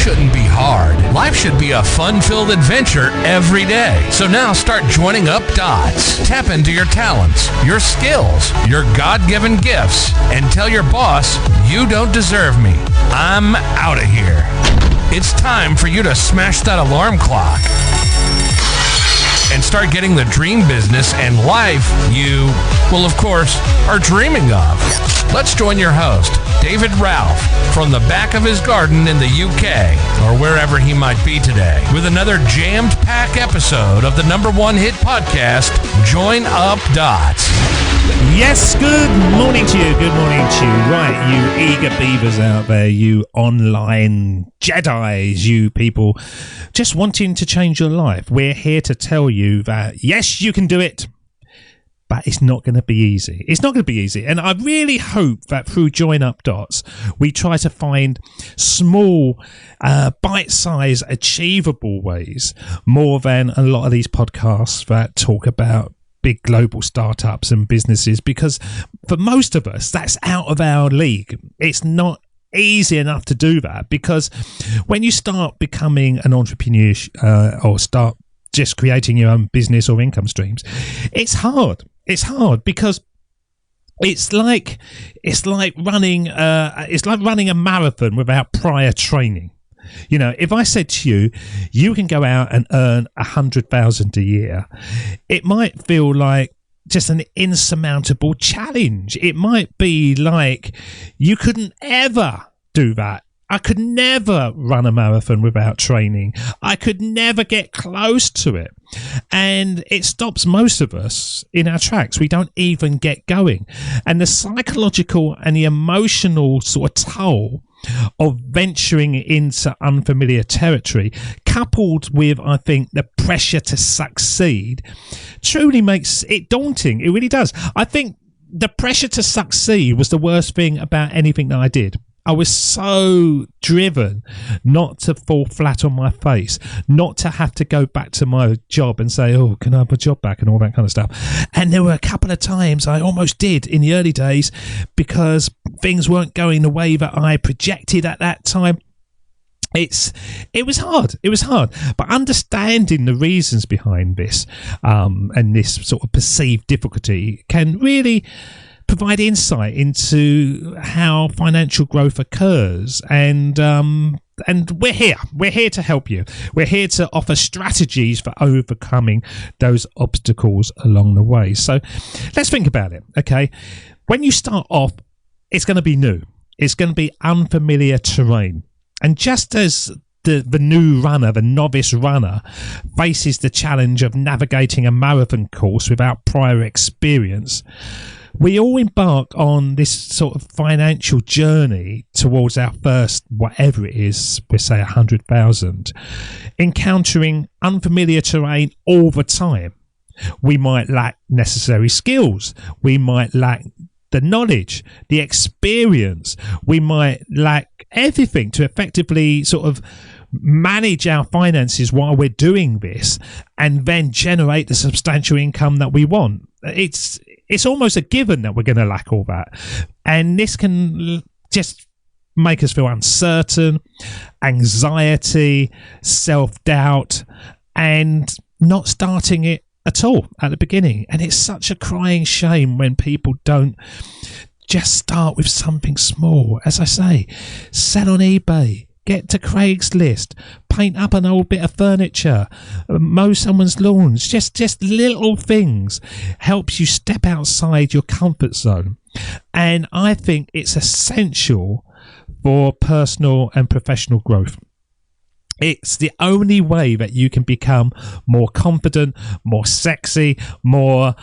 shouldn't be hard. Life should be a fun-filled adventure every day. So now start joining up dots. Tap into your talents, your skills, your God-given gifts, and tell your boss, you don't deserve me. I'm out of here. It's time for you to smash that alarm clock and start getting the dream business and life you, well, of course, are dreaming of. Let's join your host, David Ralph, from the back of his garden in the UK, or wherever he might be today, with another jammed-packed episode of the #1 hit podcast, Join Up Dots. Yes, good morning to you. Good morning to you. Right, you eager beavers out there, you online Jedis, you people just wanting to change your life. We're here to tell you that, yes, you can do it, but it's not going to be easy. It's not going to be easy. And I really hope that through Join Up Dots, we try to find small, bite-sized, achievable ways, more than a lot of these podcasts that talk about big global startups and businesses, because for most of us, that's out of our league. It's not easy enough to do that, because when you start becoming an entrepreneur or start just creating your own business or income streams, it's hard. It's hard because it's like running a marathon without prior training. You know, if I said to you, you can go out and earn 100,000 a year, it might feel like just an insurmountable challenge. It might be like you couldn't ever do that. I could never run a marathon without training. I could never get close to it. And it stops most of us in our tracks. We don't even get going. And the psychological and the emotional sort of toll of venturing into unfamiliar territory, coupled with, I think, the pressure to succeed, truly makes it daunting. It really does. I think the pressure to succeed was the worst thing about anything that I did. I was so driven not to fall flat on my face, not to have to go back to my job and say, oh, can I have a job back, and all that kind of stuff. And there were a couple of times I almost did in the early days because things weren't going the way that I projected at that time. It was hard. But understanding the reasons behind this and this sort of perceived difficulty can really provide insight into how financial growth occurs, and we're here to help you. We're here to offer strategies for overcoming those obstacles along the way. So let's think about it. Okay, when you start off, it's going to be new. It's going to be unfamiliar terrain, and just as the new runner, the novice runner, faces the challenge of navigating a marathon course without prior experience, we all embark on this sort of financial journey towards our first, whatever it is, we say 100,000, encountering unfamiliar terrain all the time. We might lack necessary skills. We might lack the knowledge, the experience. We might lack everything to effectively sort of manage our finances while we're doing this and then generate the substantial income that we want. It's almost a given that we're going to lack all that. And this can just make us feel uncertain, anxiety, self-doubt, and not starting it at all at the beginning. And it's such a crying shame when people don't just start with something small. As I say, sell on eBay. Get to Craigslist, paint up an old bit of furniture, mow someone's lawns. Just little things helps you step outside your comfort zone. And I think it's essential for personal and professional growth. It's the only way that you can become more confident, more sexy, more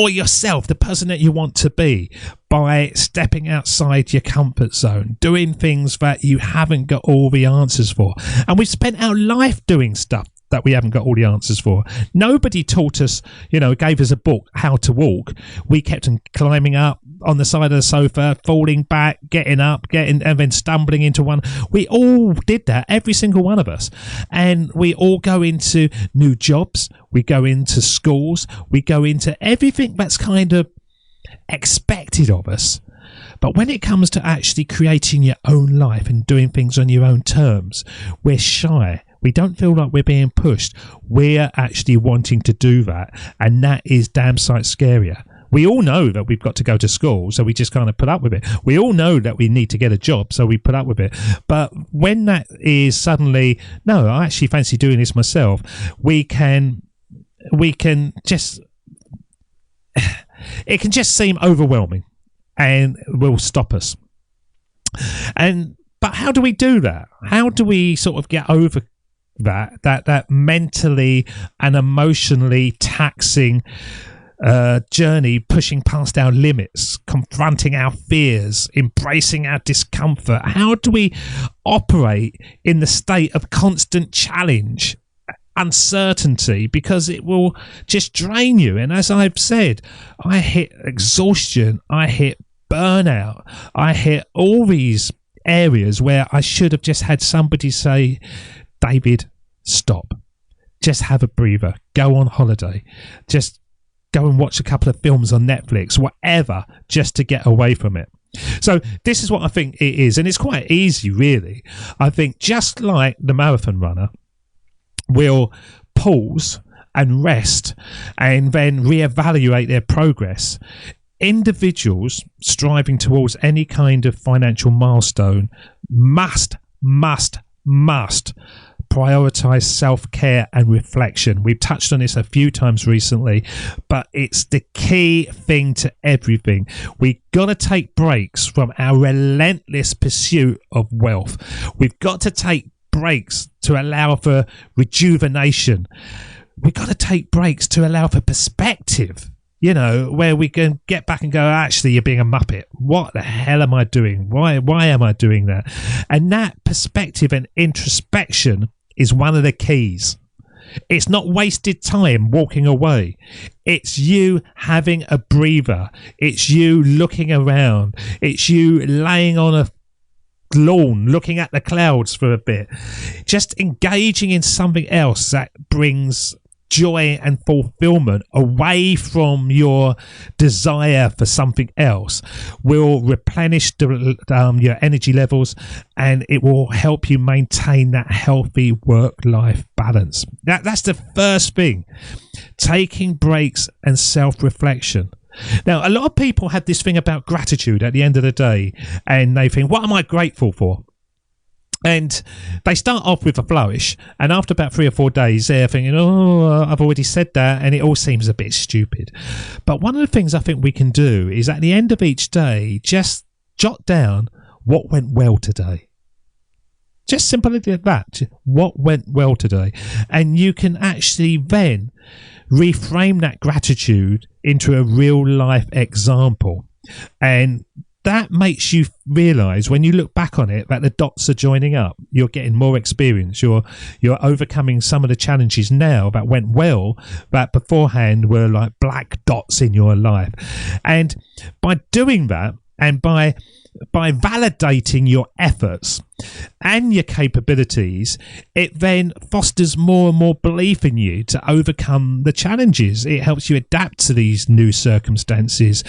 yourself, the person that you want to be, by stepping outside your comfort zone, doing things that you haven't got all the answers for. And we've spent our life doing stuff that we haven't got all the answers for. Nobody taught us, gave us a book, How to Walk. We kept on climbing up on the side of the sofa, falling back, getting up, and then stumbling into one. We all did that, every single one of us. And we all go into new jobs. We go into schools. We go into everything that's kind of expected of us. But when it comes to actually creating your own life and doing things on your own terms, we're shy. We don't feel like we're being pushed. We're actually wanting to do that. And that is damn sight scarier. We all know that we've got to go to school, so we just kind of put up with it. We all know that we need to get a job, so we put up with it. But when that is suddenly, no, I actually fancy doing this myself, we can just, it can just seem overwhelming and will stop us. But how do we do that? How do we sort of get over that mentally and emotionally taxing journey, pushing past our limits, confronting our fears, embracing our discomfort? How do we operate in the state of constant challenge, uncertainty, because it will just drain you? And as I've said, I hit exhaustion, I hit burnout, I hit all these areas where I should have just had somebody say, David, stop, just have a breather, go on holiday, just go and watch a couple of films on Netflix, whatever, just to get away from it. So this is what I think it is. And it's quite easy, really. I think just like the marathon runner will pause and rest and then reevaluate their progress, individuals striving towards any kind of financial milestone must prioritize self-care and reflection. We've touched on this a few times recently, but it's the key thing to everything. We've got to take breaks from our relentless pursuit of wealth. We've got to take breaks to allow for rejuvenation. We've got to take breaks to allow for perspective, you know, where we can get back and go, actually, you're being a muppet. What the hell am I doing? Why am I doing that? And that perspective and introspection is one of the keys. It's not wasted time walking away. It's you having a breather. It's you looking around. It's you laying on a lawn, looking at the clouds for a bit. Just engaging in something else that brings joy and fulfillment away from your desire for something else will replenish your energy levels, and it will help you maintain that healthy work-life balance. That's the first thing, taking breaks and self-reflection. Now, a lot of people have this thing about gratitude at the end of the day, and they think, what am I grateful for? And they start off with a flourish, and after about 3 or 4 days, they're thinking, oh, I've already said that, and it all seems a bit stupid. But one of the things I think we can do is at the end of each day, just jot down what went well today. Just simply like that. What went well today? And you can actually then reframe that gratitude into a real life example. And that makes you realise when you look back on it that the dots are joining up. You're getting more experience. You're overcoming some of the challenges now that went well that beforehand were like black dots in your life. And by doing that, and by validating your efforts and your capabilities, it then fosters more and more belief in you to overcome the challenges. It helps you adapt to these new circumstances,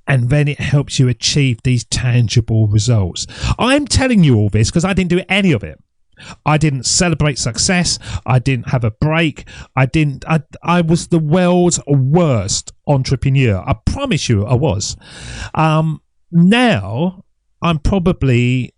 and then it helps you achieve these tangible results. I'm telling you all this because I didn't do any of it. I didn't celebrate success. I didn't have a break. I was the world's worst entrepreneur. I promise you I was. Now I'm probably,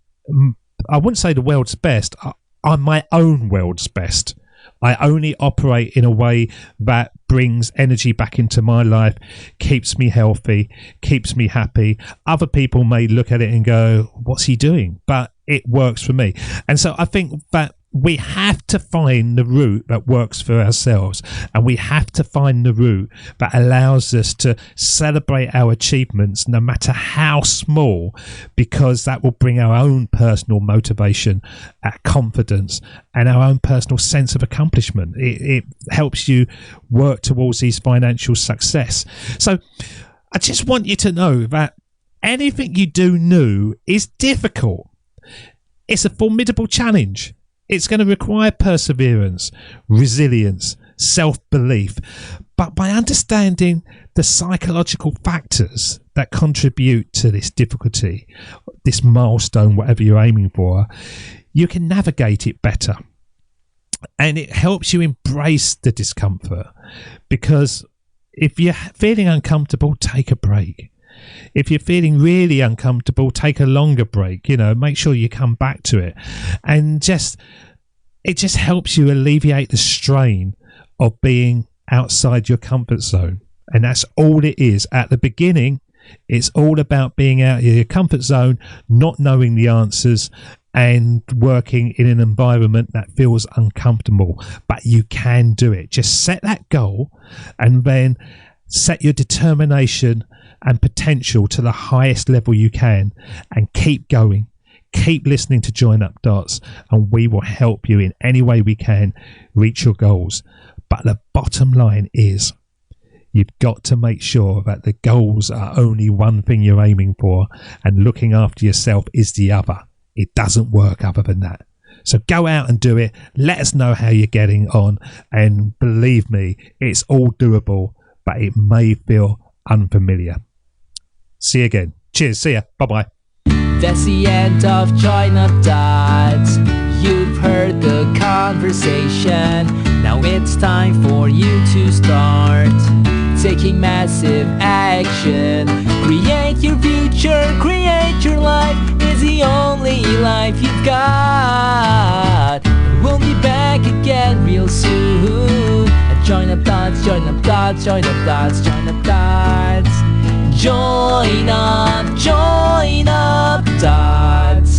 I wouldn't say the world's best. I'm my own world's best. I only operate in a way that brings energy back into my life, keeps me healthy, keeps me happy. Other people may look at it and go, what's he doing? But it works for me. And so I think that we have to find the route that works for ourselves, and we have to find the route that allows us to celebrate our achievements, no matter how small, because that will bring our own personal motivation, our confidence, and our own personal sense of accomplishment. It helps you work towards these financial success. So I just want you to know that anything you do new is difficult. It's a formidable challenge. It's going to require perseverance, resilience, self-belief. But by understanding the psychological factors that contribute to this difficulty, this milestone, whatever you're aiming for, you can navigate it better. And it helps you embrace the discomfort, because if you're feeling uncomfortable, take a break. If you're feeling really uncomfortable, take a longer break. Make sure you come back to it, and it just helps you alleviate the strain of being outside your comfort zone. And that's all it is. At the beginning, it's all about being out of your comfort zone, not knowing the answers, and working in an environment that feels uncomfortable. But you can do it. Just set that goal, and then set your determination and potential to the highest level you can, and keep going. Keep listening to Join Up Dots, and we will help you in any way we can reach your goals. But the bottom line is, you've got to make sure that the goals are only one thing you're aiming for, and looking after yourself is the other. It doesn't work other than that. So go out and do it. Let us know how you're getting on. And believe me, it's all doable, but it may feel unfamiliar. See you again. Cheers. See ya. Bye-bye. That's the end of Join Up Dots. You've heard the conversation. Now it's time for you to start taking massive action. Create your future, create your life. It's the only life you've got. We'll be back again real soon. Join Up Dots, Join Up Dots, Join Up Dots, Join Up Dots. Join up Dots.